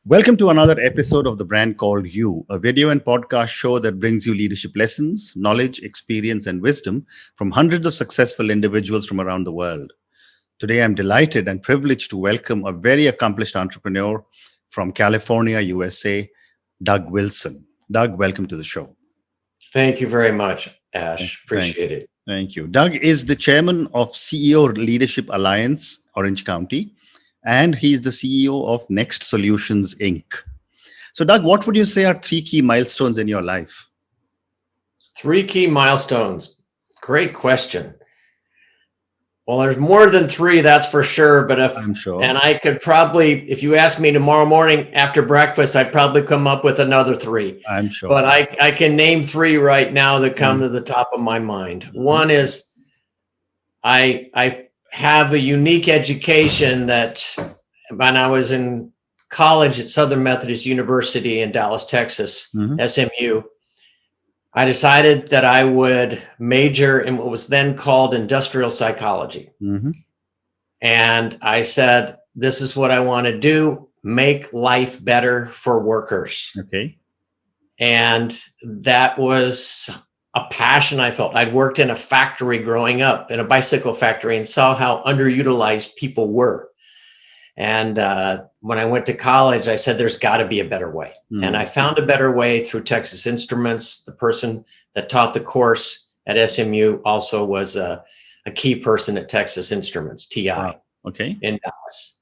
Welcome to another episode of The Brand Called You, a video and podcast show that brings you leadership lessons, knowledge, experience, and wisdom from hundreds of successful individuals from around the world. Today, I'm delighted and privileged to welcome a very accomplished entrepreneur from California, USA, Doug Wilson. Doug, welcome to the show. Thank you very much, Ash. Thank Appreciate you. it. Thank you. Doug is the chairman of CEO Leadership Alliance, Orange County, and he's the CEO of Next Solutions, Inc. So, Doug, what would you say are three key milestones in your life? Three key milestones. Great question. Well, there's more than three, that's for sure. But I'm sure. and I could probably, if you ask me tomorrow morning after breakfast, I'd probably come up with another three. I'm sure. But I can name three right now that come to the top of my mind. One is I have a unique education that when I was in college at Southern Methodist University in Dallas, Texas, SMU, I decided that I would major in what was then called industrial psychology. And I said, this is what I want to do, make life better for workers. Okay. And that was a passion I felt. I'd worked in a factory growing up, in a bicycle factory, and saw how underutilized people were. And when I went to college, I said, there's got to be a better way. And I found a better way through Texas Instruments. The person that taught the course at SMU also was a key person at Texas Instruments, TI, Okay. in Dallas.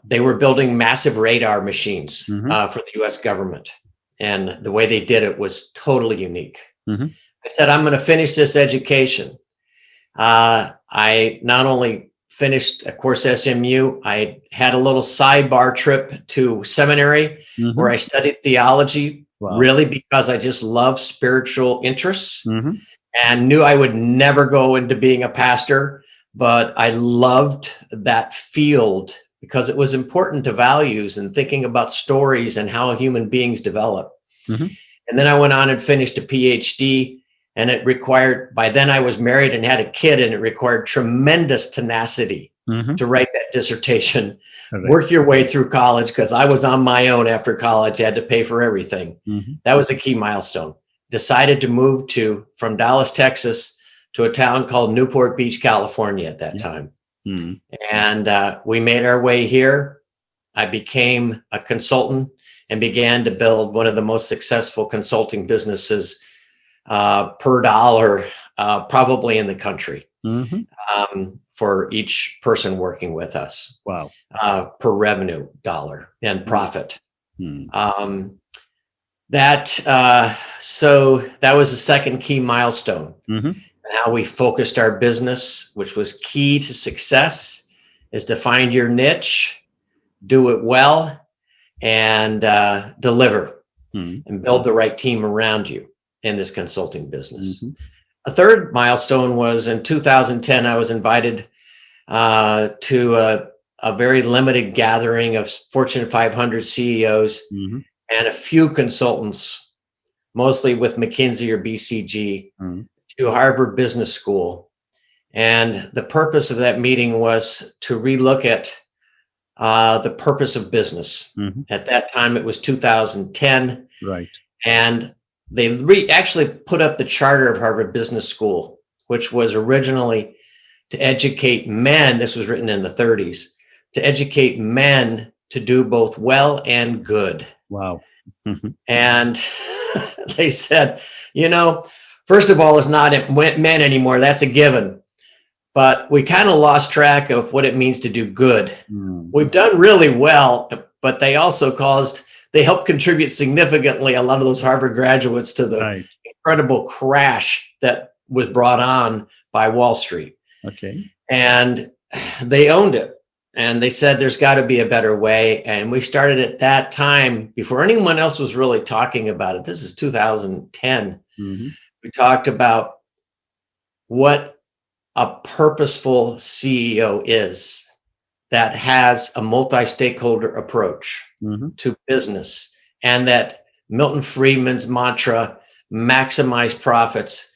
They were building massive radar machines for the US government. And the way they did it was totally unique. I said, I'm going to finish this education. I not only finished, of course, SMU, I had a little sidebar trip to seminary where I studied theology, really because I just love spiritual interests and knew I would never go into being a pastor. But I loved that field because it was important to values and thinking about stories and how human beings develop. And then I went on and finished a PhD, and it required, by then I was married and had a kid, and it required tremendous tenacity to write that dissertation, work your way through college, because I was on my own after college. I had to pay for everything. That was a key milestone. Decided to move from Dallas, Texas, to a town called Newport Beach, California at that time. And we made our way here. I became a consultant and began to build one of the most successful consulting businesses per dollar, probably in the country, for each person working with us. Wow. Per revenue dollar and profit. So that was the second key milestone. How we focused our business, which was key to success, is to find your niche, do it well, and deliver and build the right team around you in this consulting business. A third milestone was in 2010, I was invited to a very limited gathering of Fortune 500 CEOs and a few consultants, mostly with McKinsey or BCG, to Harvard Business School. And the purpose of that meeting was to relook at the purpose of business. At that time, it was 2010. Right. And they actually put up the charter of Harvard Business School, which was originally to educate men. This was written in the 30s, to educate men to do both well and good. Wow. And they said, first of all, it's not men anymore. That's a given. But we kind of lost track of what it means to do good. We've done really well, but they also helped contribute significantly, a lot of those Harvard graduates, to the incredible crash that was brought on by Wall Street. Okay. And they owned it. And they said, there's got to be a better way. And we started at that time, before anyone else was really talking about it. This is 2010. We talked about what a purposeful CEO is that has a multi-stakeholder approach to business, and that Milton Friedman's mantra, maximize profits,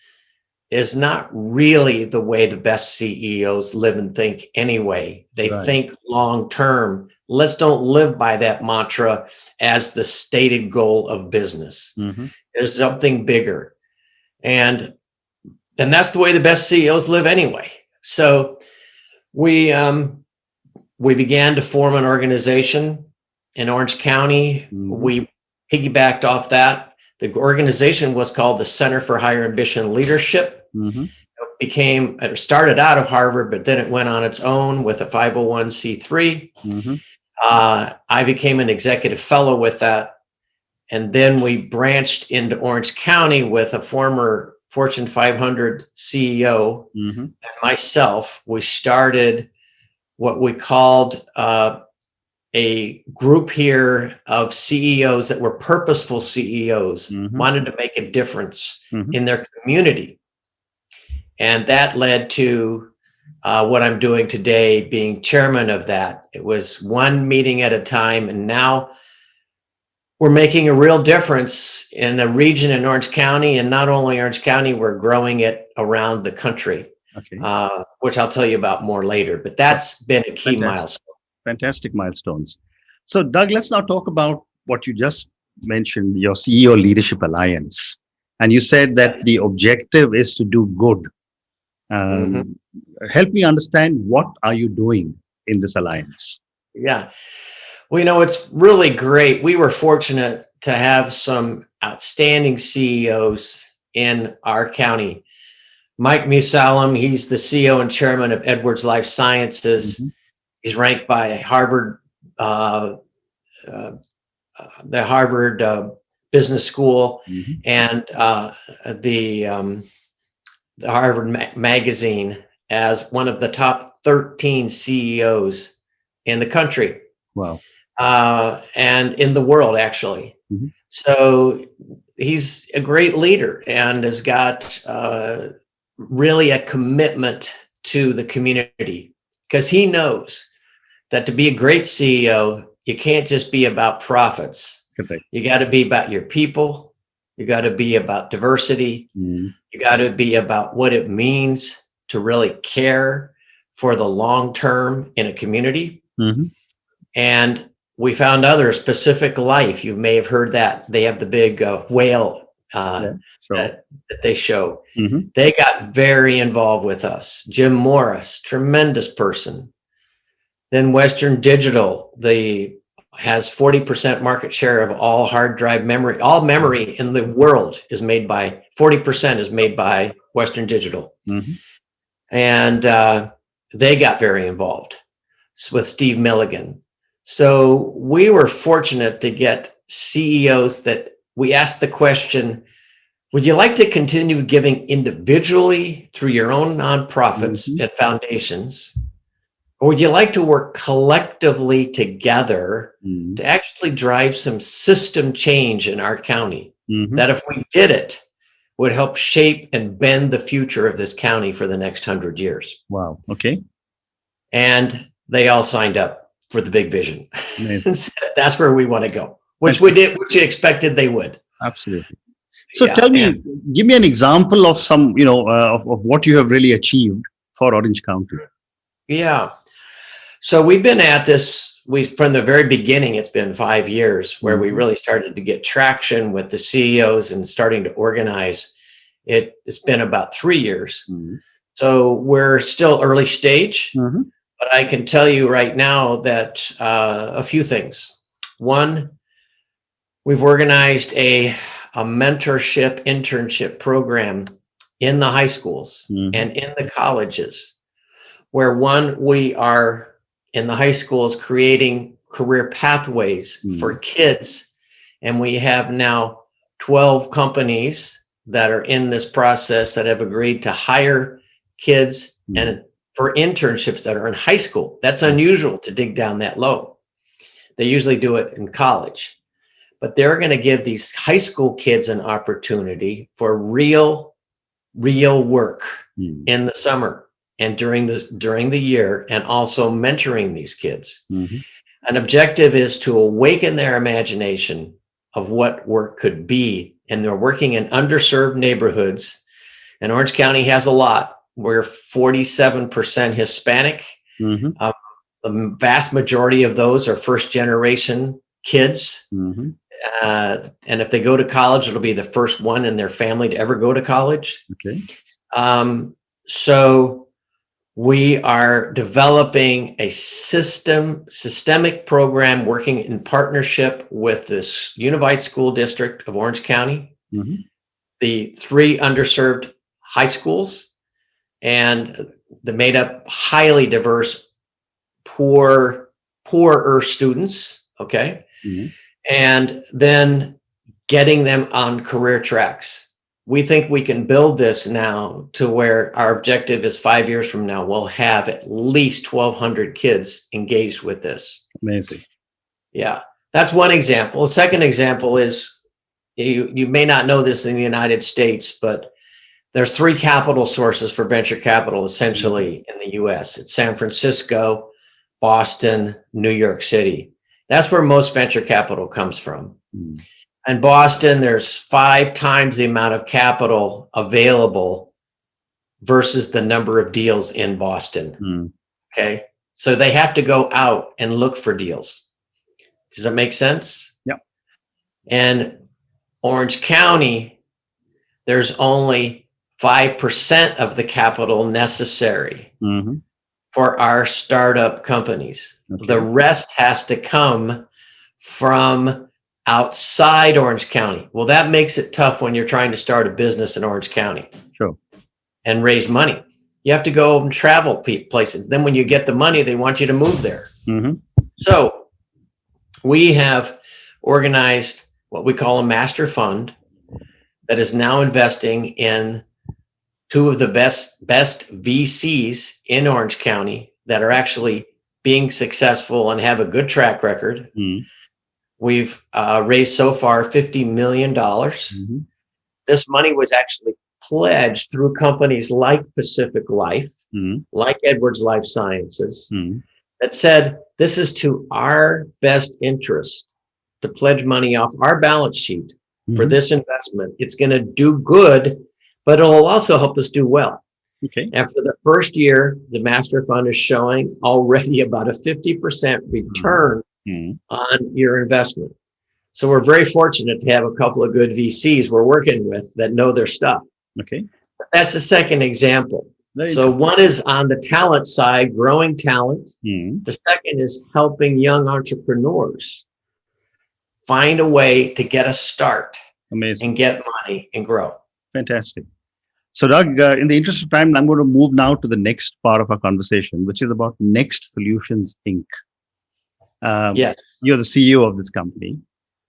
is not really the way the best CEOs live and think anyway. They think long term. Let's don't live by that mantra as the stated goal of business. There's something bigger. And that's the way the best CEOs live anyway. So we began to form an organization in Orange County. We piggybacked off that. The organization was called the Center for Higher Ambition Leadership. It started out of Harvard, but then it went on its own with a 501c3. I became an executive fellow with that. And then we branched into Orange County with a former Fortune 500 CEO and myself. We started what we called a group here of CEOs that were purposeful CEOs, wanted to make a difference in their community. And that led to what I'm doing today, being chairman of that. It was one meeting at a time, and now we're making a real difference in the region in Orange County, and not only Orange County, we're growing it around the country, which I'll tell you about more later. But that's been a key milestone. Fantastic milestones. So, Doug, let's now talk about what you just mentioned, your CEO Leadership Alliance. And you said that the objective is to do good. Help me understand, what are you doing in this alliance? Yeah. Well, it's really great. We were fortunate to have some outstanding CEOs in our county. Mike Musalem, he's the CEO and chairman of Edwards Life Sciences. He's ranked by Harvard, the Harvard Business School, and the Harvard Magazine as one of the top 13 CEOs in the country. Wow. And in the world, actually. So he's a great leader and has got really a commitment to the community, because he knows that to be a great CEO, you can't just be about profits. You got to be about your people. You got to be about diversity. You got to be about what it means to really care for the long term in a community. And we found others, Pacific Life. You may have heard that. They have the big whale that they show. They got very involved with us. Jim Morris, tremendous person. Then Western Digital, has 40% market share of all hard drive memory. All memory in the world is made by 40% is made by Western Digital. And they got very involved with Steve Milligan. So we were fortunate to get CEOs that we asked the question, would you like to continue giving individually through your own nonprofits and foundations? Or would you like to work collectively together to actually drive some system change in our county? That if we did it, would help shape and bend the future of this county for the next 100 years. Wow. Okay. And they all signed up for the big vision. That's where we want to go, which we did, which you expected they would. Absolutely. So tell me, give me an example of some, of what you have really achieved for Orange County. Yeah. So we've been at this, from the very beginning, it's been 5 years where we really started to get traction with the CEOs and starting to organize. It's been about 3 years. So we're still early stage, but I can tell you right now that a few things. One, we've organized a mentorship internship program in the high schools and in the colleges, where we are in the high schools creating career pathways for kids. And we have now 12 companies that are in this process that have agreed to hire kids and for internships that are in high school. That's unusual to dig down that low. They usually do it in college, but they're going to give these high school kids an opportunity for real work in the summer and during the year, and also mentoring these kids. An objective is to awaken their imagination of what work could be. And they're working in underserved neighborhoods And Orange County has a lot. We're 47% Hispanic. Mm-hmm. The vast majority of those are first generation kids. Mm-hmm. And if they go to college, it'll be the first one in their family to ever go to college. Okay. So we are developing a systemic program working in partnership with this Unified School District of Orange County, Mm-hmm. the 3 underserved high schools, and the made up highly diverse, poorer students. Okay. Mm-hmm. And then getting them on career tracks. We think we can build this now to where our objective is 5 years from now, we'll have at least 1,200 kids engaged with this. Amazing. Yeah, that's one example. The second example is, you may not know this in the United States, but there's 3 capital sources for venture capital, essentially, in the US. It's San Francisco, Boston, New York City. That's where most venture capital comes from. Mm. In Boston, there's 5 times the amount of capital available versus the number of deals in Boston. Mm. Okay. So they have to go out and look for deals. Does that make sense? Yep. And Orange County, there's only 5% of the capital necessary for our startup companies. Okay. The rest has to come from outside Orange County. Well, that makes it tough when you're trying to start a business in Orange County. Sure. And raise money. You have to go and travel places. Then when you get the money, they want you to move there. Mm-hmm. So we have organized what we call a master fund that is now investing in 2 of the best VCs in Orange County that are actually being successful and have a good track record. Mm-hmm. We've raised so far $50 million. Mm-hmm. This money was actually pledged through companies like Pacific Life, like Edwards Life Sciences, that said, this is to our best interest to pledge money off our balance sheet for this investment. It's going to do good, but it'll also help us do well. Okay. After the first year, the master fund is showing already about a 50% return on your investment. So we're very fortunate to have a couple of good VCs we're working with that know their stuff. Okay. That's the second example. So one is on the talent side, growing talent. The second is helping young entrepreneurs find a way to get a start. Amazing. And get money and grow. Fantastic. So Doug, in the interest of time, I'm going to move now to the next part of our conversation, which is about Next Solutions Inc. Yes. You're the CEO of this company.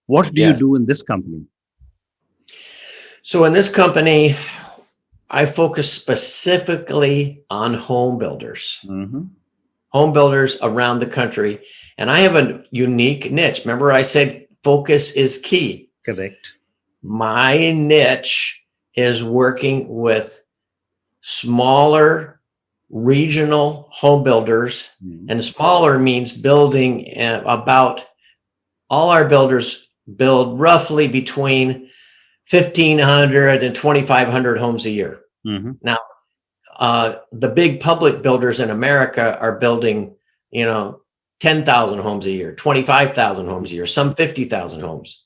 What do you do in this company? So in this company, I focus specifically on home builders. Home builders around the country. And I have a unique niche. Remember I said focus is key. Correct. My niche is working with smaller regional home builders, and smaller means building about, all our builders build roughly between 1,500 and 2,500 homes a year. Now, the big public builders in America are building, 10,000 homes a year, 25,000 homes a year, some 50,000 homes.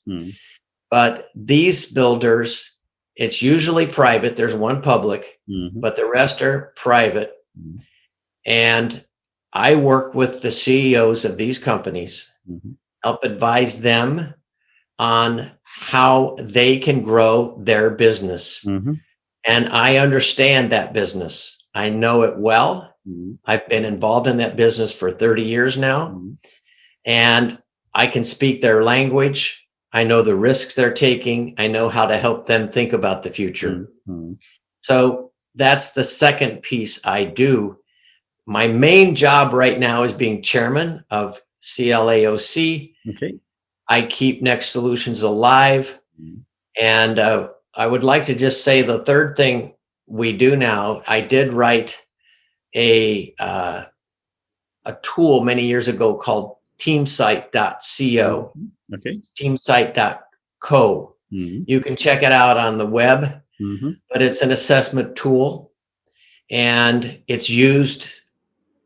But these builders, it's usually private. There's one public, but the rest are private. And I work with the CEOs of these companies, help advise them on how they can grow their business. And I understand that business. I know it well. I've been involved in that business for 30 years now. And I can speak their language. I know the risks they're taking. I know how to help them think about the future. So that's the second piece I do. My main job right now is being chairman of CLAOC. Okay. I keep Next Solutions alive. And I would like to just say the third thing we do now, I did write a tool many years ago called teamsite.co. Okay. Teamsite.co. You can check it out on the web. but it's an assessment tool, and it's used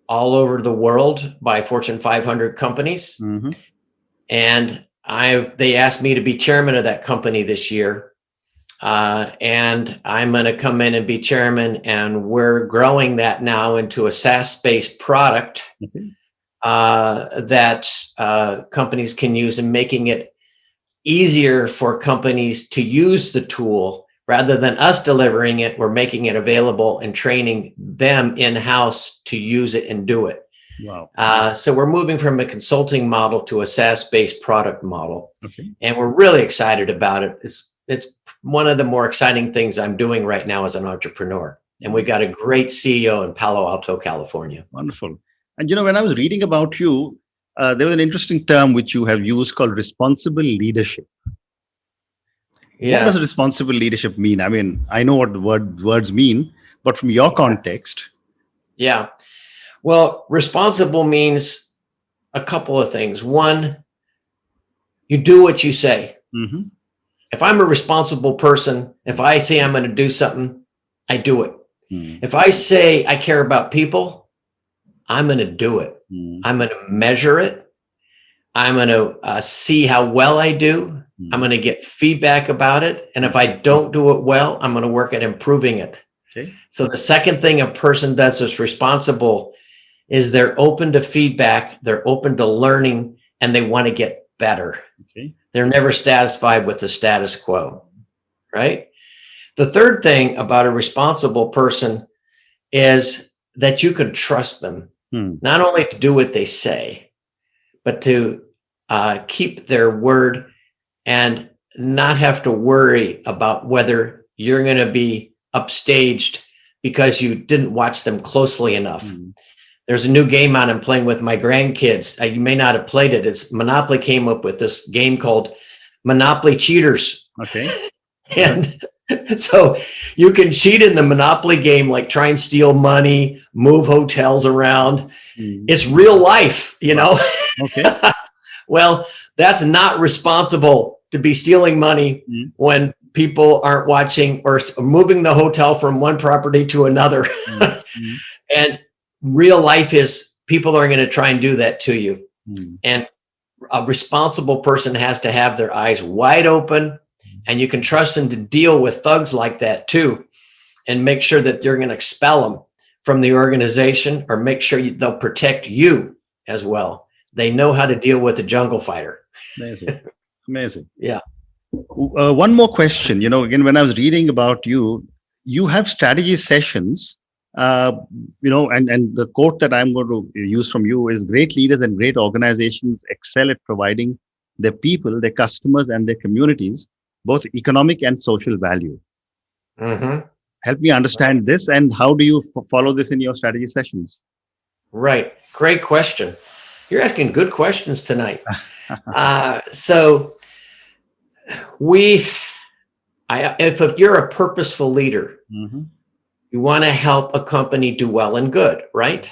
all over the world by Fortune 500 companies. And they asked me to be chairman of that company this year. And I'm going to come in and be chairman, and we're growing that now into a SaaS-based product that companies can use, and making it easier for companies to use the tool. Rather than us delivering it, we're making it available and training them in-house to use it and do it. Wow. So we're moving from a consulting model to a SaaS-based product model. And we're really excited about it. It's one of the more exciting things I'm doing right now as an entrepreneur. And we've got a great CEO in Palo Alto, California. Wonderful. And when I was reading about you, there was an interesting term which you have used called responsible leadership. Yes. What does responsible leadership mean? I mean, I know what the words mean, but from your context. Yeah. Well, responsible means a couple of things. One, you do what you say. If I'm a responsible person, if I say I'm going to do something, I do it. If I say I care about people, I'm going to do it. I'm going to measure it. I'm going to see how well I do. I'm going to get feedback about it. And if I don't do it well, I'm going to work at improving it. So the second thing a person does that's responsible is they're open to feedback, they're open to learning, and they want to get better. They're never satisfied with the status quo, right? The third thing about a responsible person is that you can trust them, not only to do what they say, but to keep their word and not have to worry about whether you're going to be upstaged because you didn't watch them closely enough. There's a new game on I'm playing with my grandkids. You may not have played it. It's Monopoly came up with this game called Monopoly Cheaters. And so you can cheat in the Monopoly game, like try and steal money, move hotels around. It's real life, Well, that's not responsible to be stealing money when people aren't watching, or moving the hotel from one property to another. And real life is people are going to try and do that to you. And a responsible person has to have their eyes wide open, and you can trust them to deal with thugs like that too, and make sure that you're going to expel them from the organization, or make sure they'll protect you as well. They know how to deal with a jungle fighter. Amazing. Yeah. One more question. Again, when I was reading about you, you have strategy sessions. And the quote that I'm going to use from you is, great leaders and great organizations excel at providing their people, their customers, and their communities both economic and social value. Help me understand this, and how do you follow this in your strategy sessions? Right. Great question. You're asking good questions tonight. So if you're a purposeful leader, you want to help a company do well and good, right?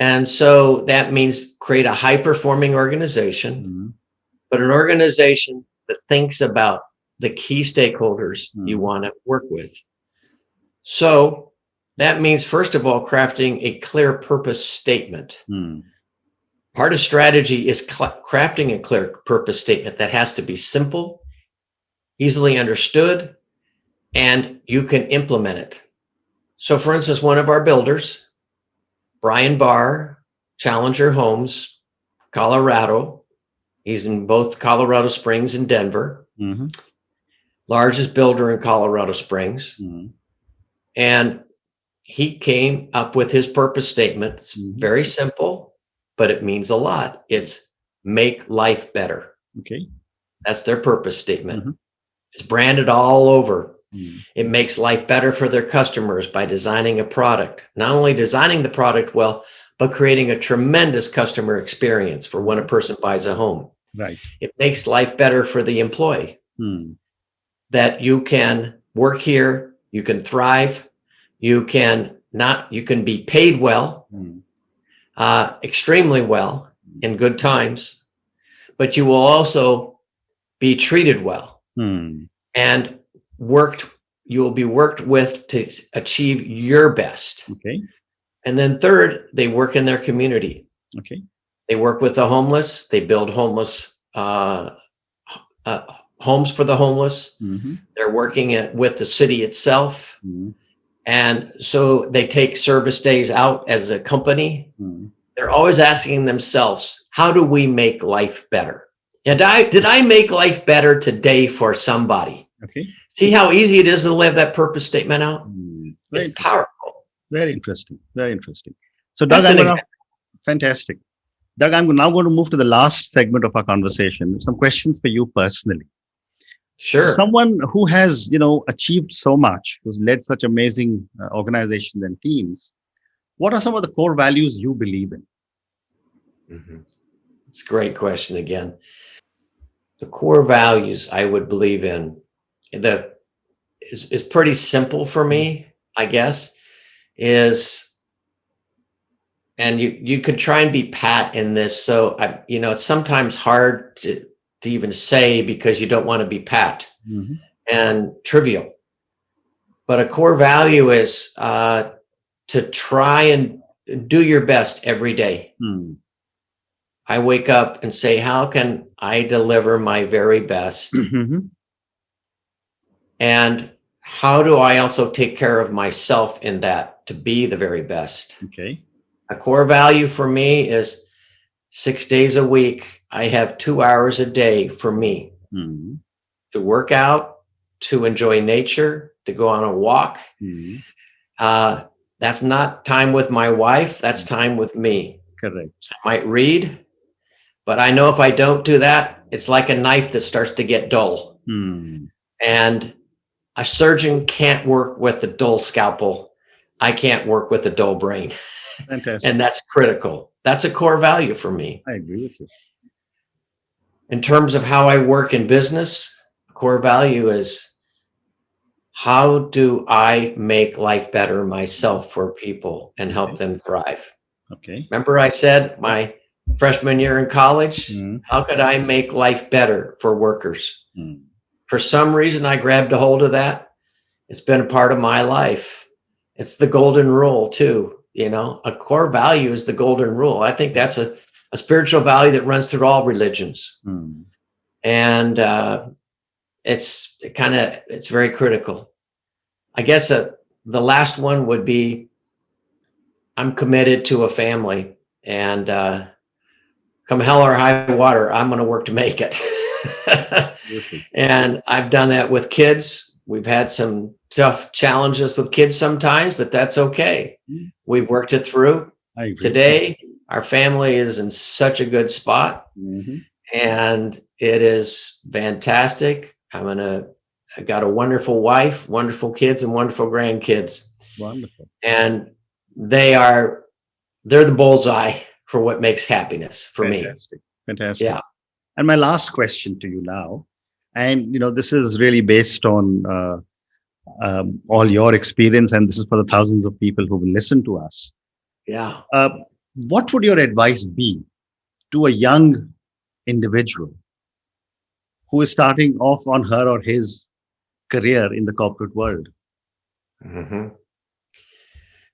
And so that means create a high-performing organization, but an organization that thinks about the key stakeholders you want to work with. So that means, first of all, crafting a clear purpose statement. Part of strategy is crafting a clear purpose statement that has to be simple, easily understood, and you can implement it. So for instance, one of our builders, Brian Barr, Challenger Homes, Colorado. He's in both Colorado Springs and Denver. Largest builder in Colorado Springs. And he came up with his purpose statement. It's very simple, but it means a lot. It's make life better. That's their purpose statement. It's branded all over. It makes life better for their customers by designing a product. Not only designing the product well, but creating a tremendous customer experience for when a person buys a home. It makes life better for the employee. That you can work here, you can thrive, you can be paid well, extremely well in good times, but you will also be treated well and worked you will be worked with to achieve your best. Okay. And then third, they work in their community. Okay. They work with the homeless. They build homeless homes for the homeless. Mm-hmm. They're working with the city itself. Mm-hmm. And so they take service days out as a company. Mm-hmm. They're always asking themselves, how do we make life better? And did I make life better today for somebody? Okay. See how easy it is to live that purpose statement out? It's powerful. Very interesting. Very interesting. So, Doug, fantastic. Doug, I'm now going to move to the last segment of our conversation. Some questions for you personally. Sure. So someone who has, achieved so much, who's led such amazing organizations and teams, what are some of the core values you believe in? Mm-hmm. It's a great question again. The core values I would believe in is pretty simple for me, I guess, and you could try and be pat in this. So it's sometimes hard to even say because you don't want to be pat and trivial. But a core value is to try and do your best every day. I wake up and say, how can I deliver my very best? And how do I also take care of myself in that to be the very best? Okay. A core value for me is 6 days a week. I have 2 hours a day for me to work out, to enjoy nature, to go on a walk. That's not time with my wife. That's time with me. Correct. I might read, but I know if I don't do that, it's like a knife that starts to get dull. And a surgeon can't work with a dull scalpel. I can't work with a dull brain. Fantastic. And that's critical. That's a core value for me. I agree with you. In terms of how I work in business, core value is how do I make life better myself for people and help them thrive? Okay. Remember I said my freshman year in college, how could I make life better for workers? For some reason, I grabbed a hold of that. It's been a part of my life. It's the golden rule too. A core value is the golden rule. I think that's a spiritual value that runs through all religions. And it's very critical. I guess the last one would be I'm committed to a family, and come hell or high water, I'm going to work to make it. And I've done that with kids. We've had some tough challenges with kids sometimes, but that's okay. We've worked it through. Today, our family is in such a good spot, and it is fantastic. I got a wonderful wife, wonderful kids, and wonderful grandkids. Wonderful. And they're the bullseye for what makes happiness for me. Fantastic. Yeah. And my last question to you now, and this is really based on all your experience, and this is for the thousands of people who will listen to us. Yeah. What would your advice be to a young individual who is starting off on her or his career in the corporate world?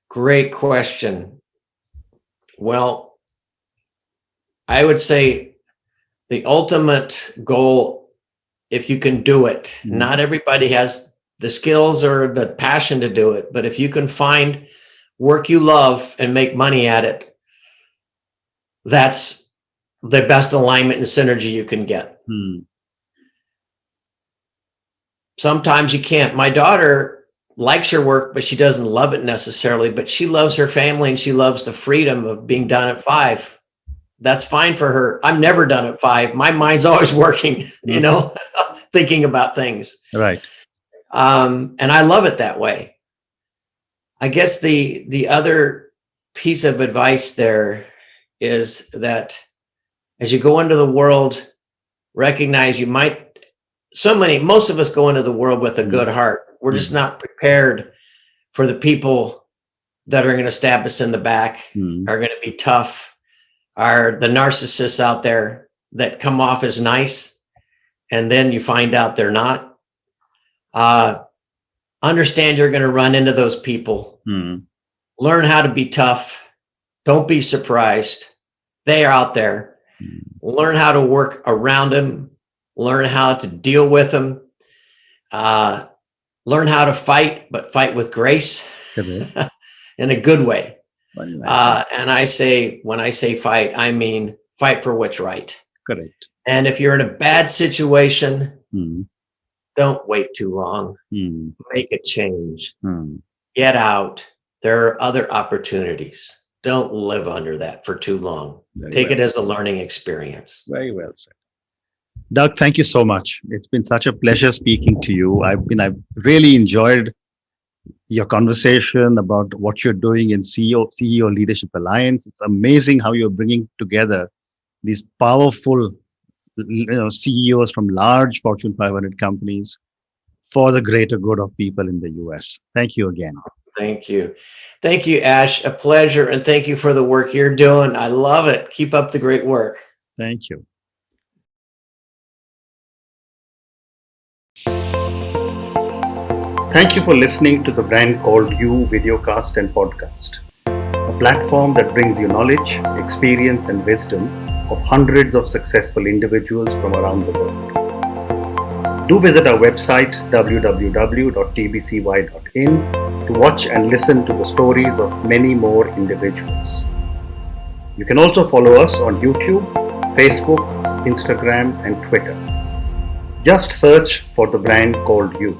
Great question. Well, I would say the ultimate goal, if you can do it, not everybody has the skills or the passion to do it, but if you can find work you love and make money at it, that's the best alignment and synergy you can get. Sometimes you can't. My daughter likes her work, but she doesn't love it necessarily, but she loves her family and she loves the freedom of being done at 5. That's fine for her. I'm never done at 5. My mind's always working, thinking about things. Right. And I love it that way. I guess the other piece of advice there is that as you go into the world, recognize most of us go into the world with a good heart. We're just not prepared for the people that are going to stab us in the back, are going to be tough, are the narcissists out there that come off as nice, and then you find out they're not. understand you're going to run into those people. Learn how to be tough. Don't be surprised. They are out there. Learn how to work around them. Learn how to deal with them. Learn how to fight, but fight with grace in a good way. And I say, when I say fight, I mean fight for what's right. Correct. And if you're in a bad situation, don't wait too long. Make a change. Get out. There are other opportunities. Don't live under that for too long. Take it as a learning experience. Very well said. Doug, thank you so much. It's been such a pleasure speaking to you. I've really enjoyed your conversation about what you're doing in CEO Leadership Alliance. It's amazing how you're bringing together these powerful, CEOs from large Fortune 500 companies for the greater good of people in the US. Thank you again. Thank you. Thank you, Ash. A pleasure. And thank you for the work you're doing. I love it. Keep up the great work. Thank you. Thank you for listening to the Brand Called You videocast and podcast, a platform that brings you knowledge, experience, and wisdom of hundreds of successful individuals from around the world. Do visit our website www.tbcy.in to watch and listen to the stories of many more individuals. You can also follow us on YouTube, Facebook, Instagram, and Twitter. Just search for the Brand Called You.